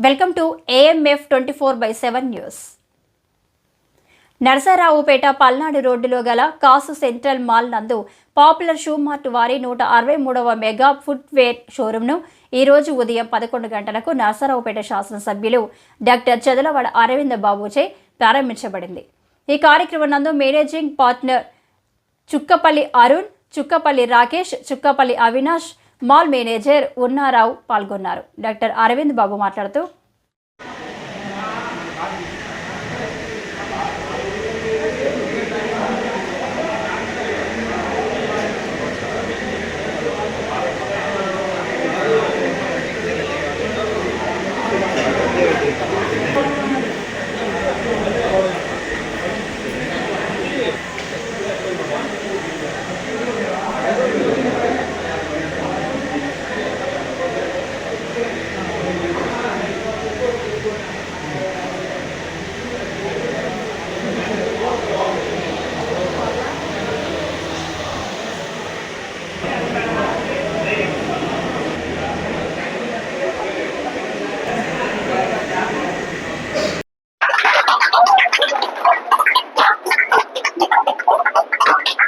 Welcome to AMF 24/7 news. Narasaraopet Palnadu రోడ్డులో గల కాసు central mall నందు పాపులర్ షూ మార్ట్ వారి 163వ మెగా ఫుట్వేర్ షోరూంను ఈరోజు ఉదయం 11 గంటలకు నరసరావుపేట శాసనసభ్యులు డాక్టర్ చదలవాడ అరవింద్ బాబుచే ప్రారంభించబడింది. ఈ కార్యక్రమం నందు managing partner Chukkapalli Arun, Chukkapalli Rakesh, Chukkapalli Avinash, mall manager ఉన్నారావు పాల్గొన్నారు. డాక్టర్ అరవింద్ బాబు మాట్లాడుతూ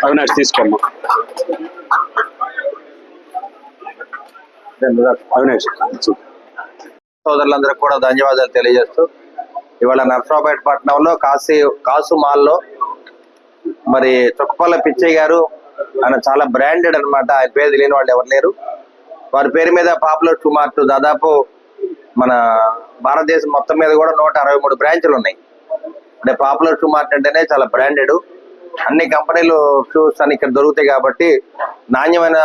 అవినాష్ తీసుకోమ్మా. అవినాష్ సోదరులందరికీ కూడా ధన్యవాదాలు తెలియజేస్తూ ఇవాళ నర్సరావుపేట పట్టణంలో కాసు మాల్లో మరి చుక్కపల్ల పిచ్చయ్య గారు ఆయన చాలా బ్రాండెడ్ అనమాట. ఆయన పేరు తెలియని వాళ్ళు ఎవరు లేరు. వారి పేరు మీద పాపులర్ షూ మార్ట్ దాదాపు మన భారతదేశం మొత్తం మీద కూడా 163 బ్రాంచ్లు ఉన్నాయి. అంటే పాపులర్ షూ మార్ట్ అంటేనే చాలా బ్రాండెడ్. అన్ని కంపెనీలు షూస్ అని ఇక్కడ దొరుకుతాయి కాబట్టి నాణ్యమైన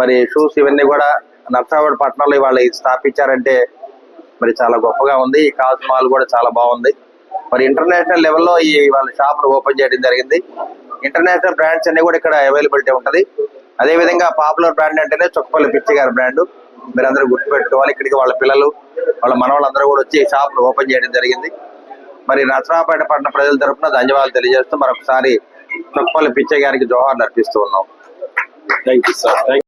మరి షూస్ ఇవన్నీ కూడా నర్సరావుపేట పట్టణంలో ఇవాళ స్థాపించారంటే మరి చాలా గొప్పగా ఉంది. ఈ కాసు మాల్ కూడా చాలా బాగుంది. మరి ఇంటర్నేషనల్ లెవెల్లో ఈ వాళ్ళ షాప్ ఓపెన్ చేయడం జరిగింది. ఇంటర్నేషనల్ బ్రాండ్స్ అన్ని కూడా ఇక్కడ అవైలబిలిటీ ఉంటది. అదే విధంగా పాపులర్ బ్రాండ్ అంటేనే చుక్కపల్లి పిచ్చయ్య గారి బ్రాండ్. మీరందరూ గుర్తుపెట్టుకోవాలి. ఇక్కడికి వాళ్ళ పిల్లలు వాళ్ళ మనవాళ్ళందరూ కూడా వచ్చి షాప్ ఓపెన్ చేయడం జరిగింది. మరి నర్సరావుపేట పట్టణ ప్రజల తరఫున ధన్యవాదాలు తెలియజేస్తూ మరొకసారి చుక్కపల్లి పిచ్చయ్య గారికి జోహార్లు అర్పిస్తూ ఉన్నాం. Thank you sir.